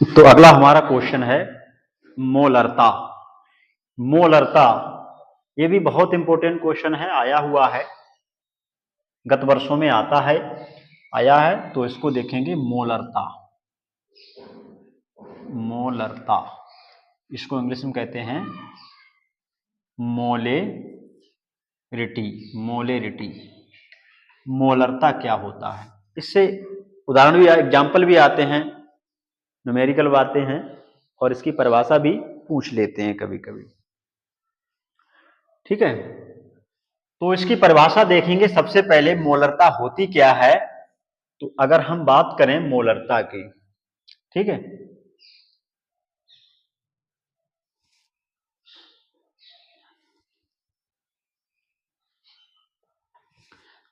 तो अगला हमारा क्वेश्चन है मोलरता। मोलरता ये भी बहुत इंपॉर्टेंट क्वेश्चन है, आया हुआ है, गत वर्षों में आता है, आया है। तो इसको देखेंगे मोलरता। मोलरता इसको इंग्लिश में कहते हैं मोलेरिटी। मोलेरिटी मोलरता क्या होता है, इससे उदाहरण भी, एग्जाम्पल भी आते हैं, न्यूमेरिकल बातें हैं, और इसकी परिभाषा भी पूछ लेते हैं कभी कभी। ठीक है, तो इसकी परिभाषा देखेंगे। सबसे पहले मोलरता होती क्या है, तो अगर हम बात करें मोलरता की, ठीक है,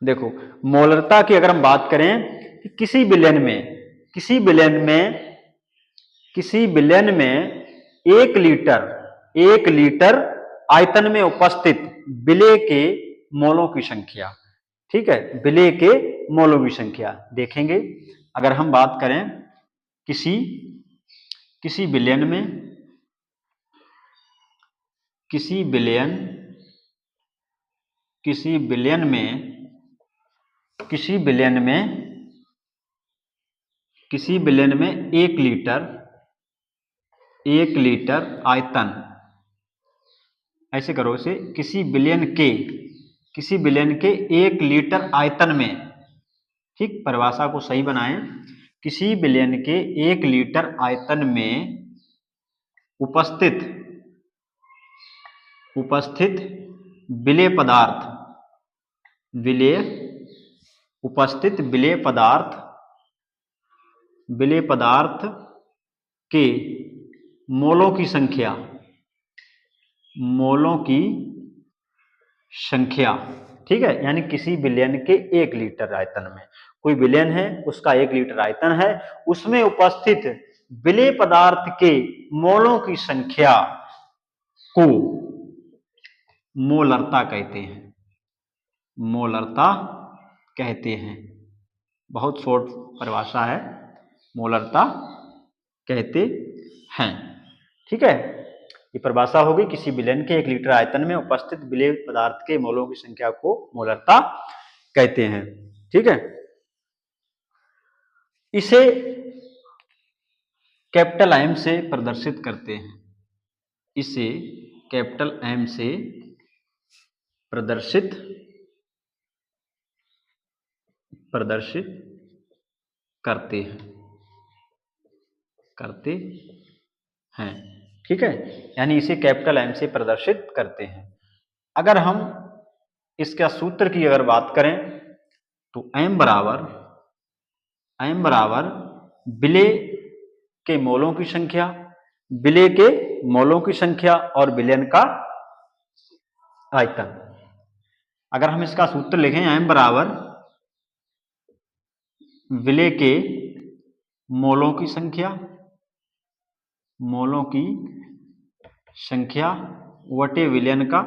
देखो मोलरता की अगर हम बात करें कि किसी विलयन में, किसी विलयन में, किसी विलयन में 1 लीटर आयतन में उपस्थित विलेय के मोलों की संख्या। ठीक है, विलेय के मोलों की संख्या देखेंगे। अगर हम बात करें किसी किसी विलयन में, किसी विलयन किसी विलयन में किसी विलयन में किसी विलयन में 1 लीटर आयतन, ऐसे करो इसे, किसी विलयन के 1 लीटर आयतन में, ठीक, परिभाषा को सही बनाएं, किसी विलयन के 1 लीटर आयतन में उपस्थित विलेय पदार्थ, विलेय पदार्थ के मोलों की संख्या, ठीक है, यानी किसी विलयन के 1 लीटर आयतन में, कोई विलयन है उसका 1 लीटर आयतन है, उसमें उपस्थित विलेय पदार्थ के मोलों की संख्या को मोलरता कहते हैं। मोलरता कहते हैं, बहुत शॉर्ट परिभाषा है, मोलरता कहते हैं। ठीक है, ये परिभाषा होगी, किसी विलयन के 1 लीटर आयतन में उपस्थित विलेय पदार्थ के मोलों की संख्या को मोलरता कहते हैं। ठीक है, इसे कैपिटल एम से प्रदर्शित करते हैं, इसे कैपिटल एम से प्रदर्शित करते हैं। ठीक है, यानी इसे कैपिटल एम से प्रदर्शित करते हैं। अगर हम इसका सूत्र की अगर बात करें तो एम बराबर विलेय के मोलों की संख्या, विलेय के मोलों की संख्या और विलयन का आयतन। अगर हम इसका सूत्र लिखें, एम बराबर विलेय के मोलों की संख्या वटे विलयन का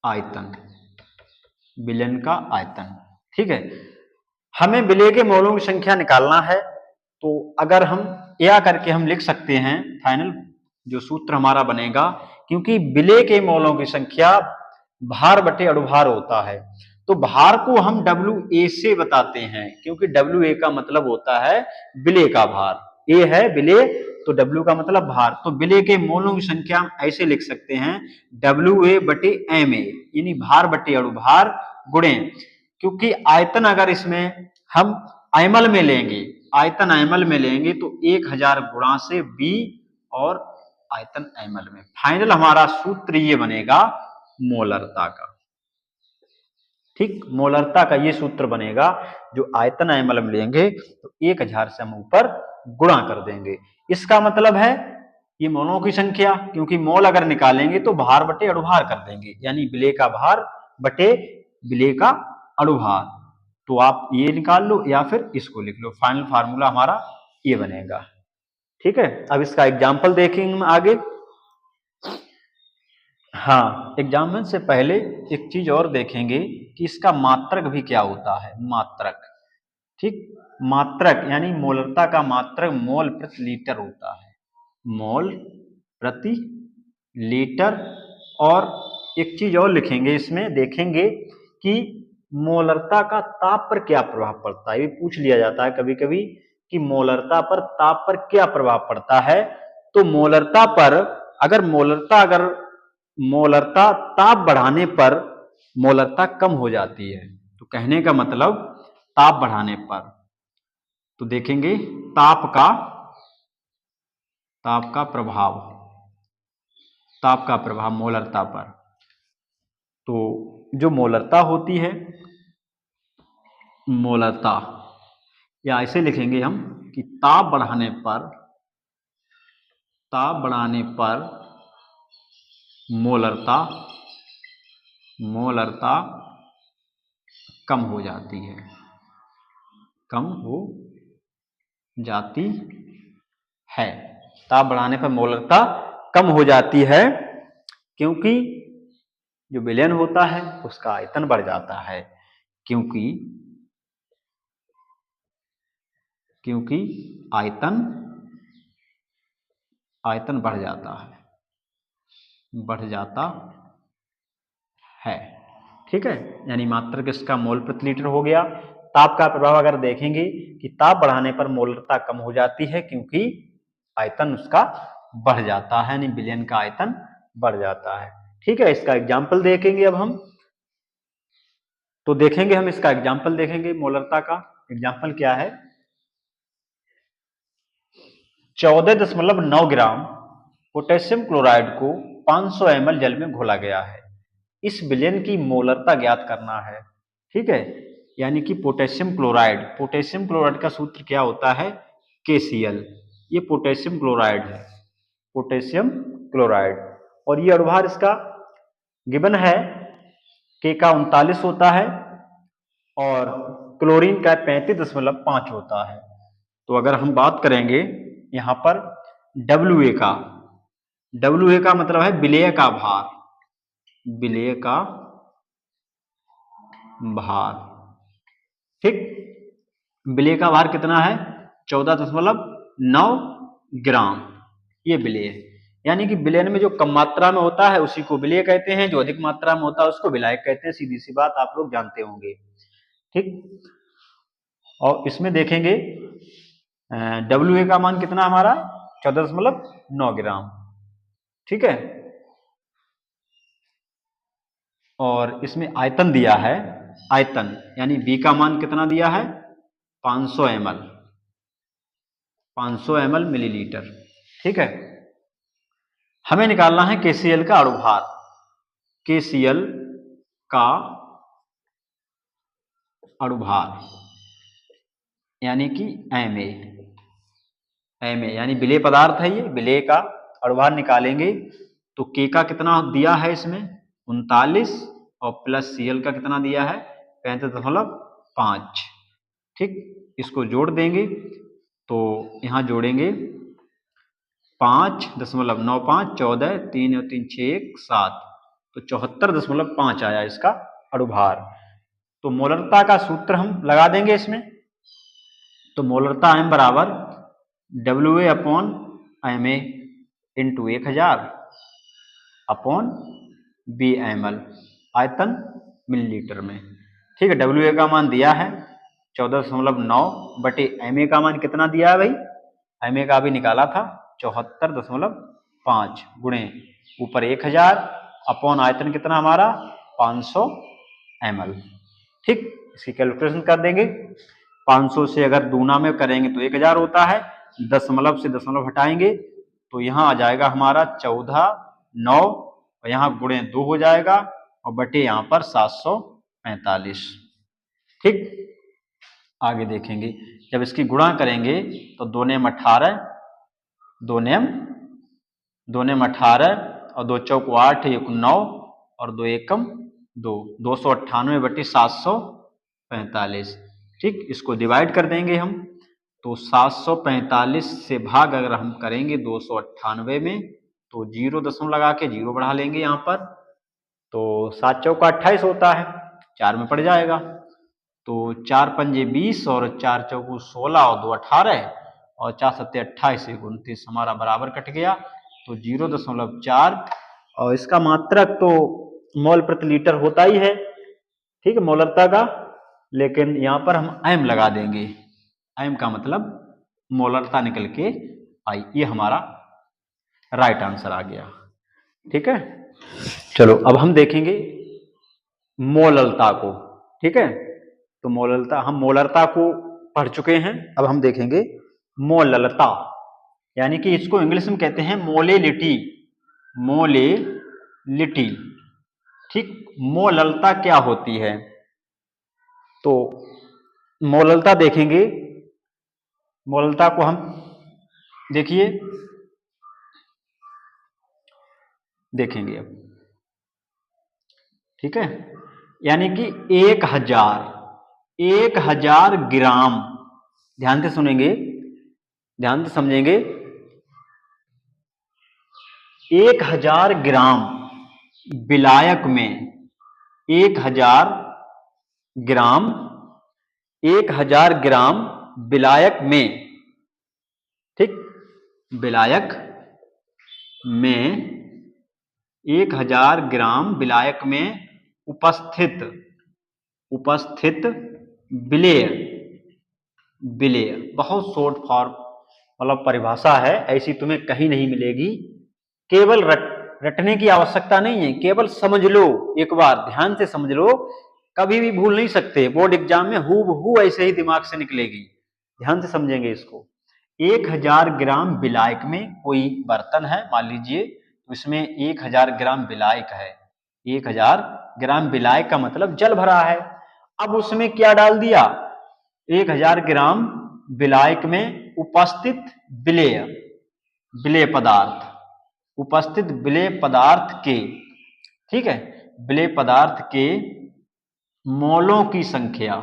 आयतन। ठीक है, हमें विलेय के मोलों की संख्या निकालना है, तो अगर हम या करके हम लिख सकते हैं, फाइनल जो सूत्र हमारा बनेगा, क्योंकि विलेय के मोलों की संख्या भार बटे अणुभार होता है, तो भार को हम WA से बताते हैं, क्योंकि WA का मतलब होता है विलेय का भार, A है विलेय, तो W का मतलब भार, तो विलेय के मोलों की संख्या हम ऐसे लिख सकते हैं WA बटे MA, यानी भार बटे अणुभार गुणे, क्योंकि आयतन अगर इसमें हम आयमल में लेंगे, आयतन आयमल में लेंगे तो 1000 गुणा से B और आयतन आयमल में, फाइनल हमारा सूत्र ये बनेगा मोलरता का। ठीक, मोलरता का ये सूत्र बनेगा, जो आयतन आयमल में लेंगे तो 1000 से हम ऊपर गुणा कर देंगे। इसका मतलब है ये मोलों की संख्या, क्योंकि मोल अगर निकालेंगे तो भार बटे अणुभार कर देंगे, यानी विलेय का भार बटे विलेय का अणुभार। तो आप ये निकाल लो या फिर इसको लिख लो, फाइनल फार्मूला हमारा ये बनेगा। ठीक है, अब इसका एग्जाम्पल देखेंगे हम आगे। हाँ, एग्जाम्पल से पहले एक चीज और देखेंगे कि इसका मात्रक भी क्या होता है, मात्रक। ठीक, मात्रक यानी मोलरता का मात्रक मोल प्रति लीटर होता है, मोल प्रति लीटर। और एक चीज और लिखेंगे इसमें, देखेंगे कि मोलरता का ताप पर क्या प्रभाव पड़ता है। ये पूछ लिया जाता है कभी कभी कि मोलरता पर ताप पर क्या प्रभाव पड़ता है। तो मोलरता पर अगर मोलरता ताप बढ़ाने पर मोलरता कम हो जाती है। तो कहने का मतलब ताप बढ़ाने पर, तो देखेंगे ताप का प्रभाव मोलरता पर। तो जो मोलरता होती है, मोलरता या ऐसे लिखेंगे हम कि ताप बढ़ाने पर मोलरता कम हो जाती है, ताप बढ़ाने पर मोलरता कम हो जाती है, क्योंकि जो विलयन होता है उसका आयतन बढ़ जाता है, क्योंकि आयतन बढ़ जाता है। ठीक है, यानी मात्रक इसका मोल प्रति लीटर हो गया। ताप का प्रभाव अगर देखेंगे कि ताप बढ़ाने पर मोलरता कम हो जाती है, क्योंकि आयतन उसका बढ़ जाता है, यानी विलयन का आयतन बढ़ जाता है। ठीक है, इसका एग्जाम्पल देखेंगे अब हम। तो देखेंगे हम इसका एग्जाम्पल देखेंगे, मोलरता का एग्जाम्पल क्या है। 14.9 ग्राम पोटेशियम क्लोराइड को 500 ml जल में घोला गया है। इस विलयन की मोलरता ज्ञात करना है। ठीक है, यानी कि पोटेशियम क्लोराइड का सूत्र क्या होता है, KCl। ये पोटेशियम क्लोराइड है, और ये अणुभार इसका गिवन है, K का 39 होता है और क्लोरीन का 35.5 होता है। तो अगर हम बात करेंगे यहां पर WA का मतलब है विलेय का भार। ठीक, विलेय का भार कितना है, 14.9 ग्राम। ये विलेय, यानी कि विलयन में जो कम मात्रा में होता है उसी को विलेय कहते हैं, जो अधिक मात्रा में होता है उसको विलायक कहते हैं। सीधी सी बात, आप लोग जानते होंगे। ठीक, और इसमें देखेंगे WA का मान कितना हमारा 14.9 ग्राम। ठीक है, और इसमें आयतन दिया है, आयतन यानी V का मान कितना दिया है, 500 ml मिलीलीटर। ठीक है, हमें निकालना है KCl का अणुभार। KCl का अणुभार यानी कि Ma यानी विलेय पदार्थ है, ये विलेय का अणुभार निकालेंगे। तो K का कितना दिया है इसमें 39 और प्लस Cl का कितना दिया है 35.5। ठीक, इसको जोड़ देंगे तो यहां जोड़ेंगे 5.95 14 3 और 3 6 1 7, तो 74.5 आया इसका अणुभार। तो मोलरता का सूत्र हम लगा देंगे इसमें। तो मोलरता M बराबर WA upon MA into 1000 upon Bml, आयतन मिलीलीटर में। ठीक है, WA का मान दिया है 14.9 बटे MA का मान कितना दिया है भाई, MA का भी निकाला था 74.5 गुणे ऊपर 1000 अपॉन आयतन कितना हमारा 500 ml। ठीक, इसकी कैलकुलेशन कर देंगे। 500 से अगर दूना में करेंगे तो 1000 होता है, दशमलव से दशमलव हटाएंगे तो यहाँ आ जाएगा हमारा 14.9 और यहाँ गुणे 2 हो जाएगा और बटे यहाँ पर 745। ठीक, आगे देखेंगे जब इसकी गुणा करेंगे तो 2 नेम 18 और 2 चौक 8 1 9 और 2 एकम 2, 298 बटे 745। ठीक, इसको डिवाइड कर देंगे हम तो 745 से भाग अगर हम करेंगे 298 में तो 0 दशमलव लगा के 0 बढ़ा लेंगे यहाँ पर, तो 7 चौका 28 होता है, 4 में पड़ जाएगा। तो 4 पंजे 20 और 4 चौकू 16 और 2 18 और 4 सत्ते 28 1 29 हमारा बराबर कट गया। तो 0.4 और इसका मात्रक तो मोल प्रति लीटर होता ही है, ठीक है, मोलरता का, लेकिन यहाँ पर हम एम लगा देंगे। एम का मतलब मोलरता निकल के आई। ये हमारा राइट आंसर आ गया। ठीक है, चलो अब हम देखेंगे मोललता को। ठीक है, तो मोललता, हम मोलरता को पढ़ चुके हैं, अब हम देखेंगे मोललता, यानी कि इसको इंग्लिश में कहते हैं मोलेलिटी। मोलेलिटी, ठीक। मोललता क्या होती है, तो मोललता देखेंगे। मोललता को हम देखिए, देखेंगे अब, ठीक है, यानी कि 1000 ग्राम, ध्यान से सुनेंगे, ध्यान से समझेंगे। 1000 ग्राम विलायक में, 1000 ग्राम, 1000 ग्राम विलायक में, ठीक, विलायक में 1000 ग्राम विलायक में उपस्थित विलेय, विलेय बहुत शॉर्ट फॉर्म मतलब परिभाषा है, ऐसी तुम्हें कहीं नहीं मिलेगी। केवल रटने की आवश्यकता नहीं है, केवल समझ लो, एक बार ध्यान से समझ लो, कभी भी भूल नहीं सकते। बोर्ड एग्जाम में हूबहू ऐसे ही दिमाग से निकलेगी, ध्यान से समझेंगे इसको। 1000 ग्राम विलायक में कोई बर्तन है, मान लीजिए, तो इसमें 1000 ग्राम विलायक है। 1000 ग्राम विलायक का मतलब जल भरा है। अब उसमें क्या डाल दिया, 1000 ग्राम विलायक में उपस्थित विलेय, विलेय पदार्थ, उपस्थित विलेय पदार्थ के, ठीक है, विलेय पदार्थ के मोलों की संख्या,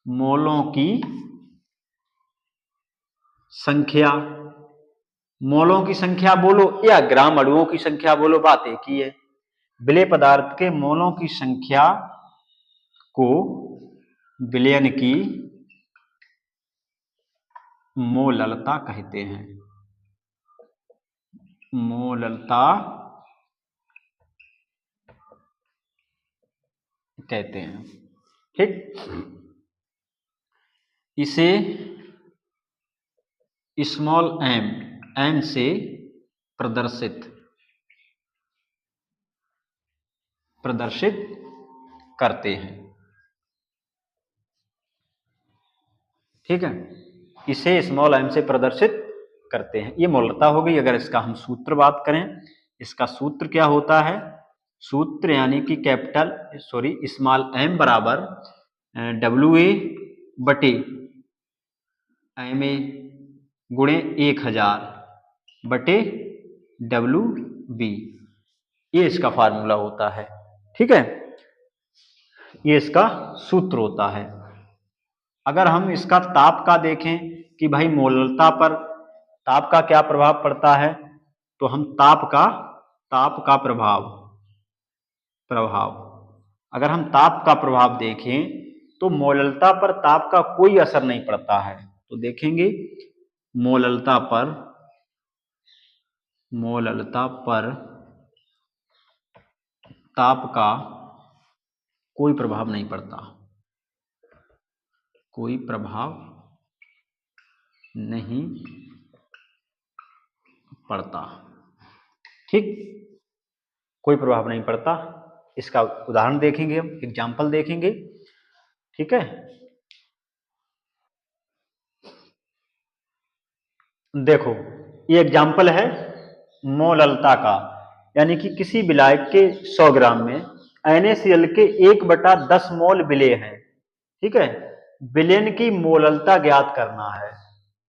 मोलों की संख्या, मोलों की संख्या बोलो या ग्राम अणुओं की संख्या बोलो, बात एक ही है। विलेय पदार्थ के मोलों की संख्या को विलयन की मोललता कहते हैं, मोललता कहते हैं, ठीक। इसे स्मॉल एम, एम से प्रदर्शित करते हैं, ठीक है, इसे स्मॉल एम से प्रदर्शित करते हैं। ये मोलरता हो गई। अगर इसका हम सूत्र बात करें, इसका सूत्र क्या होता है, सूत्र यानी कि स्मॉल एम बराबर WA बटे MA गुणे 1000 बटे WB, ये इसका फार्मूला होता है, ठीक है, ये इसका सूत्र होता है। अगर हम इसका ताप का देखें कि भाई मोललता पर ताप का क्या प्रभाव पड़ता है, तो हम ताप का प्रभाव अगर हम ताप का प्रभाव देखें तो मोललता पर ताप का कोई असर नहीं पड़ता है। तो देखेंगे मोललता पर ताप का कोई प्रभाव नहीं पड़ता, कोई प्रभाव नहीं पड़ता, ठीक, कोई प्रभाव नहीं पड़ता। इसका उदाहरण देखेंगे, हम एग्जाम्पल देखेंगे, ठीक है। देखो ये एग्जाम्पल है मोललता का, यानी कि किसी विलायक के 100 ग्राम में NaCl के 1/10 मोल विलेय है, ठीक है। विलयन की मोललता ज्ञात करना है।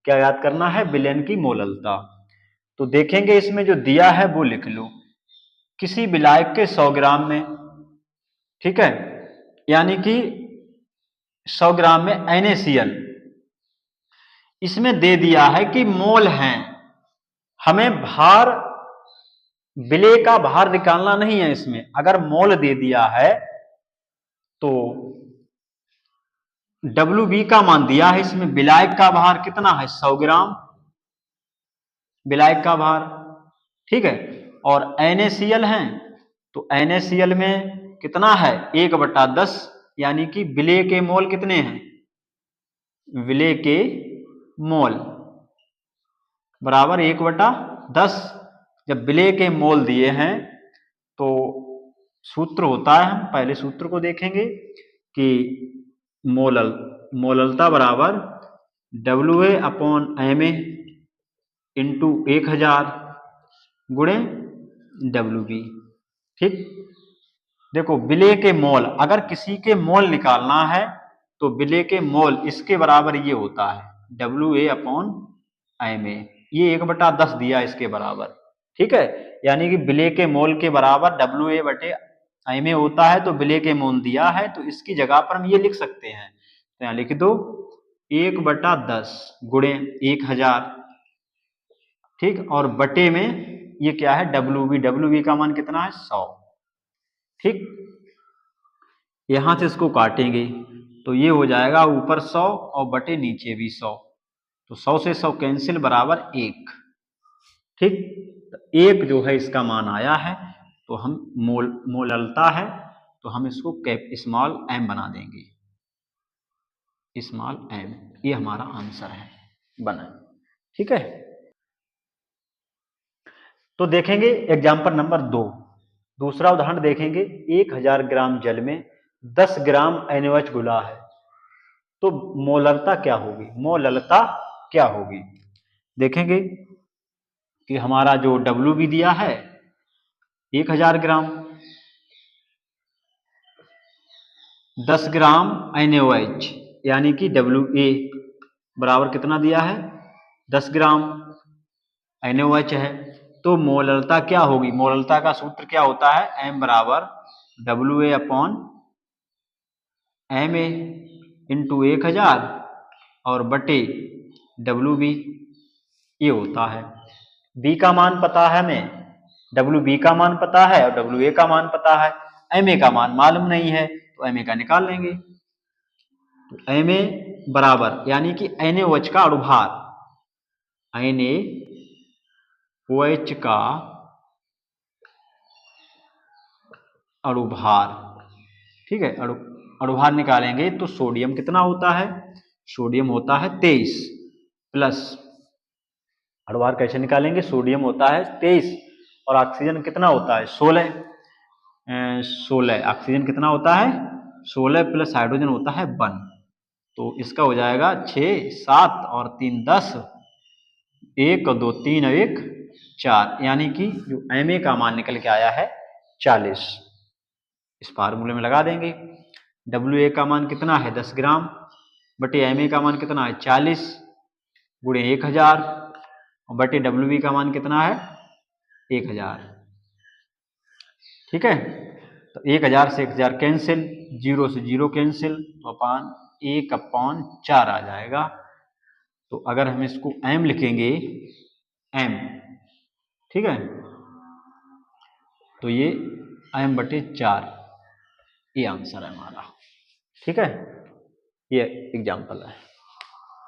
क्या ज्ञात करना है, विलयन की मोललता। तो देखेंगे इसमें जो दिया है वो लिख लो, किसी विलायक के 100 ग्राम में, ठीक है, यानी कि 100 ग्राम में NaCl, इसमें दे दिया है कि मोल हैं, हमें भार, विलेय का भार निकालना नहीं है। इसमें अगर मोल दे दिया है तो WB का मान दिया है, इसमें विलायक का भार कितना है 100 ग्राम विलायक का भार, ठीक है। और NaCl है तो NaCl में कितना है 1/10, यानी कि विलेय के मोल कितने हैं, विलेय के मोल बराबर 1/10। जब विलेय के मोल दिए हैं तो सूत्र होता है, हम पहले सूत्र को देखेंगे कि मोललता बराबर WA/MA इंटू 1000 गुणे WB, ठीक। देखो विलेय के मोल, अगर किसी के मोल निकालना है तो विलेय के मोल इसके बराबर ये होता है WA/MA, ये 1/10 दिया इसके बराबर, ठीक है। यानी कि विलेय के मोल के बराबर WA/MA होता है, तो विलेय के मोल दिया है तो इसकी जगह पर हम ये लिख सकते हैं, तो यहाँ लिख दो 1/10 गुणे 1000, ठीक। और बटे में ये क्या है WB का मान कितना है 100, ठीक। यहां से इसको काटेंगे तो ये हो जाएगा ऊपर 100 और बटे नीचे भी 100, तो 100 से 100 कैंसिल बराबर 1, ठीक। तो 1 जो है इसका मान आया है, तो हम मोललता है तो हम इसको स्मॉल m बना देंगे, स्मॉल m, ये हमारा आंसर है बना, ठीक है। तो देखेंगे एग्जाम्पल नंबर 2, दूसरा उदाहरण देखेंगे। 1000 ग्राम जल में 10 ग्राम NaOH घुला है, तो मोललता क्या होगी, मोललता क्या होगी। देखेंगे कि हमारा जो WB दिया है 1000 ग्राम, 10 ग्राम NaOH यानी कि WA बराबर कितना दिया है 10 ग्राम NaOH है, तो मोललता क्या होगी, मोललता का सूत्र क्या होता है M बराबर WA/MA इंटू 1000 और बटे WB, ये होता है। B का मान पता है हमें, WB का मान पता है और WA का मान पता है, MA का मान मालूम नहीं है तो MA का निकाल लेंगे। तो MA बराबर यानी कि NaOH का अणुभार, NaOH का अणुभार, ठीक है। अणुभार निकालेंगे तो सोडियम कितना होता है, सोडियम होता है 23 प्लस, अणुभार कैसे निकालेंगे, सोडियम होता है 23 और ऑक्सीजन कितना होता है 16 ऑक्सीजन कितना होता है 16 प्लस हाइड्रोजन होता है 1, तो इसका हो जाएगा 6 7 और 3 10, 1 और 2 3 और 1 4, यानी कि जो MA का मान निकल के आया है 40, इस फार्मूले में लगा देंगे। WA का मान कितना है 10 ग्राम बटे MA का मान कितना है 40 गुणे 1000 और बटे WB का मान कितना है 1000, ठीक है। तो 1000 से 1000 कैंसिल, 0 से 0 कैंसिल, तो 1/4 आ जाएगा। तो अगर हम इसको M लिखेंगे M, ठीक है, तो ये M/4, ये आंसर है हमारा, ठीक है। ये एग्जाम्पल है।